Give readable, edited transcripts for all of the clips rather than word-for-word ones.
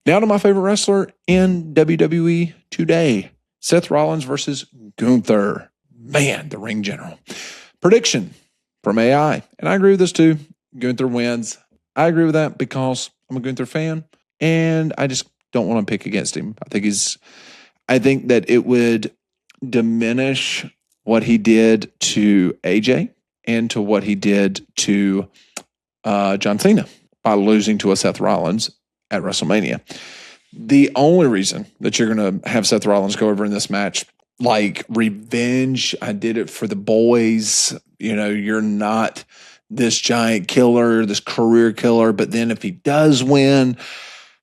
Now to my favorite wrestler in WWE today, Seth Rollins versus Gunther. Man, the ring general. Prediction from AI, and I agree with this too. Gunther wins. I agree with that because I'm a Gunther fan, and I just don't want to pick against him. I think that it would diminish what he did to AJ and to what he did to John Cena by losing to a Seth Rollins at WrestleMania. The only reason that you're going to have Seth Rollins go over in this match, like revenge, I did it for the boys. You know, you're not this giant killer, this career killer. But then if he does win,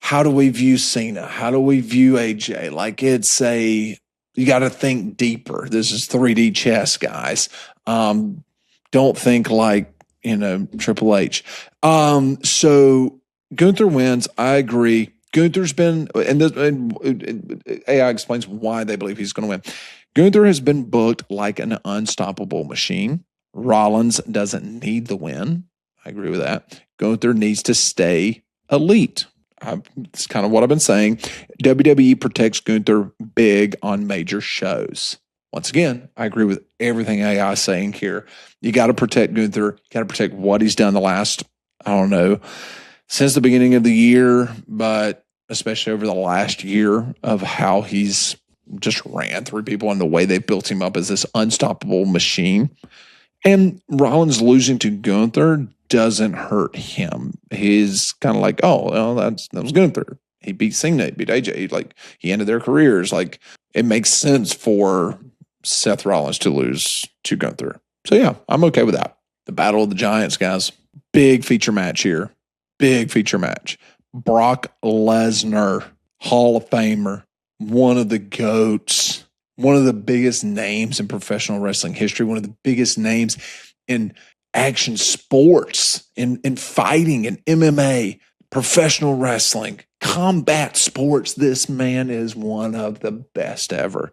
how do we view Cena? How do we view AJ? Like you got to think deeper. This is 3D chess, guys. Don't think like, Triple H. So Gunther wins. I agree. Gunther's been, and AI explains why they believe he's going to win. Gunther has been booked like an unstoppable machine. Rollins doesn't need the win. I agree with that. Gunther needs to stay elite. It's kind of what I've been saying. WWE protects Gunther big on major shows. Once again, I agree with everything AI is saying here. You got to protect Gunther. You got to protect what he's done the last, since the beginning of the year, but especially over the last year of how he's just ran through people and the way they built him up as this unstoppable machine. And Rollins losing to Gunther doesn't hurt him. He's kind of like, oh, well, that was Gunther. He beat Cena, he beat AJ. He ended their careers. It makes sense for Seth Rollins to lose to Gunther. So yeah, I'm okay with that. The Battle of the Giants, guys. Big feature match here. Big feature match. Brock Lesnar, Hall of Famer, one of the GOATs, one of the biggest names in professional wrestling history, one of the biggest names in action sports, in fighting, in MMA, professional wrestling, combat sports. This man is one of the best ever.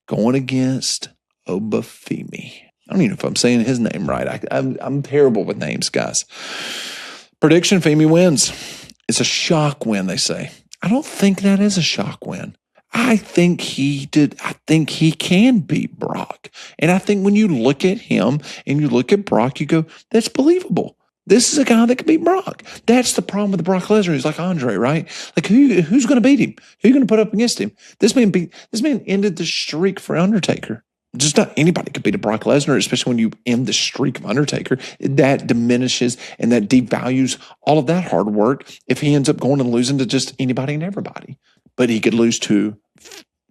Going against Ofeimi. I don't even know if I'm saying his name right. I'm terrible with names, guys. Prediction, Ofeimi wins. It's a shock win, they say. I don't think that is a shock win. I think he can beat Brock. And I think when you look at him and you look at Brock, you go, that's believable. This is a guy that can beat Brock. That's the problem with Brock Lesnar. He's like Andre, right? Like who's going to beat him? Who are you going to put up against him? This man ended the streak for Undertaker. Just not anybody could beat a Brock Lesnar, especially when you end the streak of Undertaker. That diminishes and that devalues all of that hard work if he ends up going and losing to just anybody and everybody. But he could lose to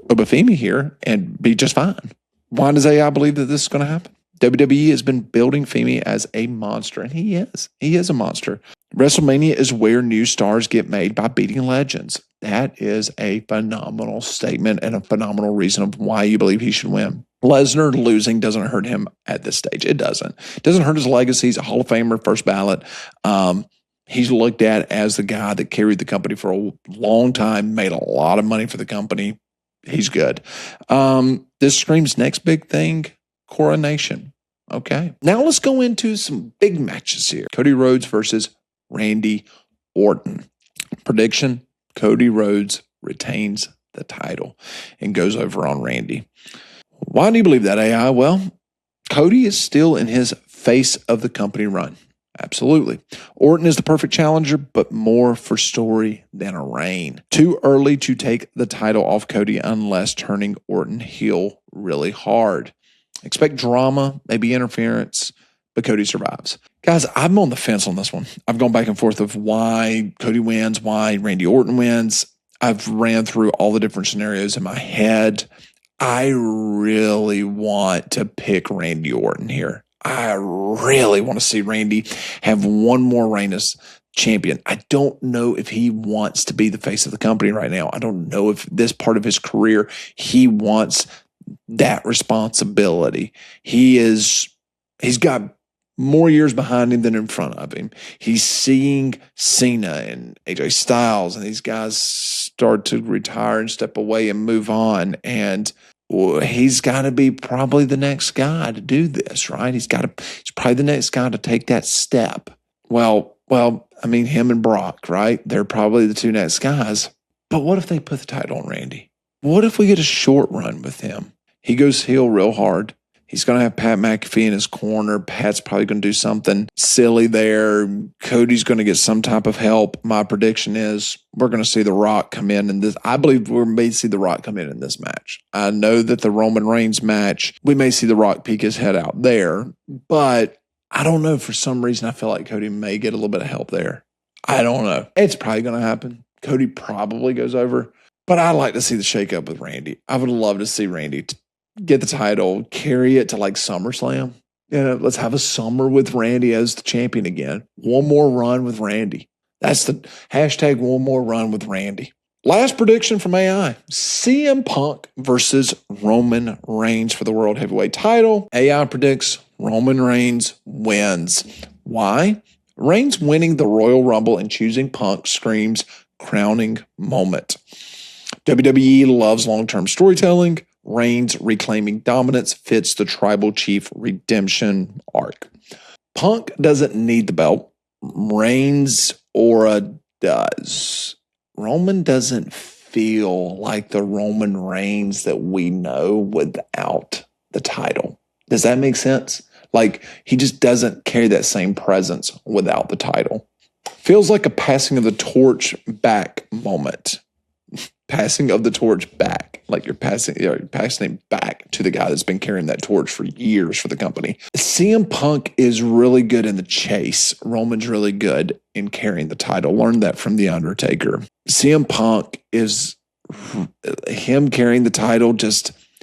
Ofeimi here and be just fine. Why does AI believe that this is going to happen? WWE has been building Ofeimi as a monster, and he is. He is a monster. WrestleMania is where new stars get made by beating legends. That is a phenomenal statement and a phenomenal reason of why you believe he should win. Lesnar losing doesn't hurt him at this stage. It doesn't. It doesn't hurt his legacy. He's a Hall of Famer, first ballot. He's looked at as the guy that carried the company for a long time, made a lot of money for the company. He's good. This screams next big thing, coronation. Okay. Now let's go into some big matches here. Cody Rhodes versus Randy Orton. Prediction, Cody Rhodes retains the title and goes over on Randy. Why do you believe that, AI? Well, Cody is still in his face of the company run. Absolutely. Orton is the perfect challenger, but more for story than a reign. Too early to take the title off Cody unless turning Orton heel really hard. Expect drama, maybe interference, but Cody survives. Guys, I'm on the fence on this one. I've gone back and forth of why Cody wins, why Randy Orton wins. I've ran through all the different scenarios in my head. I really want to pick Randy Orton here. I really want to see Randy have one more reign as champion. I don't know if he wants to be the face of the company right now. I don't know if this part of his career, he wants that responsibility. He's got more years behind him than in front of him. He's seeing Cena and AJ Styles and these guys start to retire and step away and move on. And he's got to be probably the next guy to do this, right? He's probably the next guy to take that step. Well, I mean, him and Brock, right? They're probably the two next guys. But what if they put the title on Randy? What if we get a short run with him? He goes heel real hard. He's going to have Pat McAfee in his corner. Pat's probably going to do something silly there. Cody's going to get some type of help. My prediction is we're going to see The Rock come in this. I believe we may see The Rock come in this match. I know that the Roman Reigns match, we may see The Rock peek his head out there. But I don't know. For some reason, I feel like Cody may get a little bit of help there. I don't know. It's probably going to happen. Cody probably goes over. But I'd like to see the shakeup with Randy. I would love to see Randy get the title, carry it to like SummerSlam. Let's have a summer with Randy as the champion again. One more run with Randy. That's the hashtag one more run with Randy. Last prediction from AI. CM Punk versus Roman Reigns for the World Heavyweight title. AI predicts Roman Reigns wins. Why? Reigns winning the Royal Rumble and choosing Punk screams crowning moment. WWE loves long-term storytelling. Reigns reclaiming dominance fits the tribal chief redemption arc. Punk doesn't need the belt. Reigns' aura does. Roman doesn't feel like the Roman Reigns that we know without the title. Does that make sense? Like, he just doesn't carry that same presence without the title. Feels like a passing of the torch back moment. Passing of the torch back. Like you're passing it back to the guy that's been carrying that torch for years for the company. CM Punk is really good in the chase. Roman's really good in carrying the title. Learned that from The Undertaker. CM Punk is him carrying the title.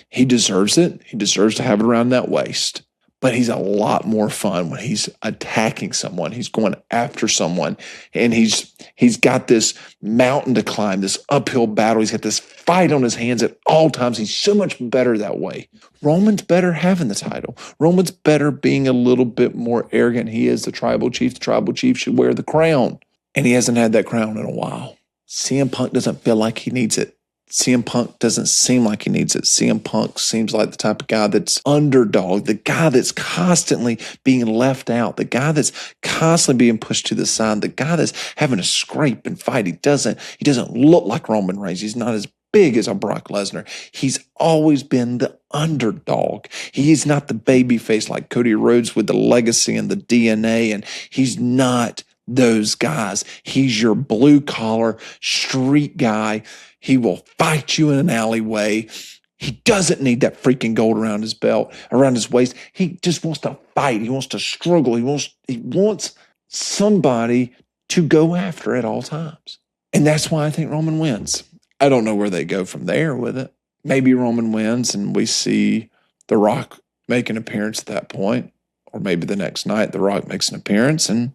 He deserves it. He deserves to have it around that waist. But he's a lot more fun when he's attacking someone. He's going after someone. And he's got this mountain to climb, this uphill battle. He's got this fight on his hands at all times. He's so much better that way. Roman's better having the title. Roman's better being a little bit more arrogant. He is the tribal chief. The tribal chief should wear the crown. And he hasn't had that crown in a while. CM Punk doesn't feel like he needs it. CM Punk doesn't seem like he needs it. CM Punk seems like the type of guy that's underdog, the guy that's constantly being left out, the guy that's constantly being pushed to the side, the guy that's having to scrape and fight. He doesn't look like Roman Reigns. He's not as big as a Brock Lesnar. He's always been the underdog. He's not the baby face like Cody Rhodes with the legacy and the DNA, and he's not those guys. He's your blue collar street guy. He will fight you in an alleyway. He doesn't need that freaking gold around his belt, around his waist. He just wants to fight. He wants to struggle. He wants somebody to go after at all times. And that's why I think Roman wins. I don't know where they go from there with it. Maybe Roman wins and we see The Rock make an appearance at that point. Or maybe the next night The Rock makes an appearance and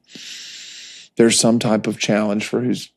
there's some type of challenge for who's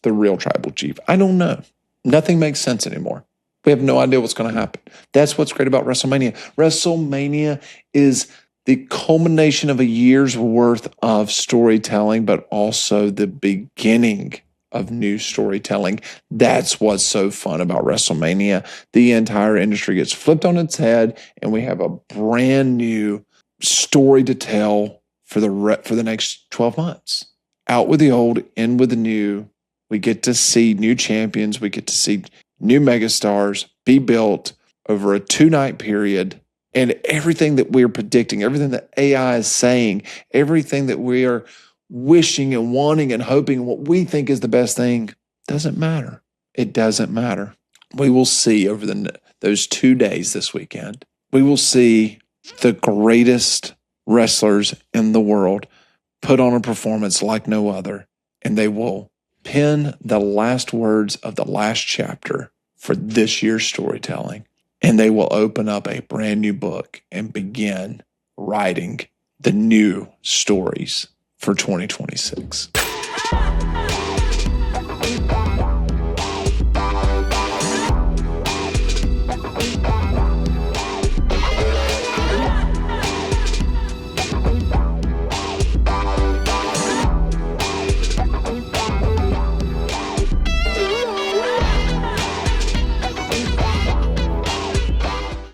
the real tribal chief. I don't know. Nothing makes sense anymore. We have no idea what's going to happen. That's what's great about WrestleMania. WrestleMania is the culmination of a year's worth of storytelling, but also the beginning of new storytelling. That's what's so fun about WrestleMania. The entire industry gets flipped on its head, and we have a brand new story to tell for the next 12 months. Out with the old, in with the new. We get to see new champions. We get to see new megastars be built over a 2-night period. And everything that we're predicting, everything that AI is saying, everything that we are wishing and wanting and hoping, what we think is the best thing, doesn't matter. It doesn't matter. We will see over those 2 days this weekend, we will see the greatest wrestlers in the world put on a performance like no other. And they will pen the last words of the last chapter for this year's storytelling. And they will open up a brand new book and begin writing the new stories for 2026.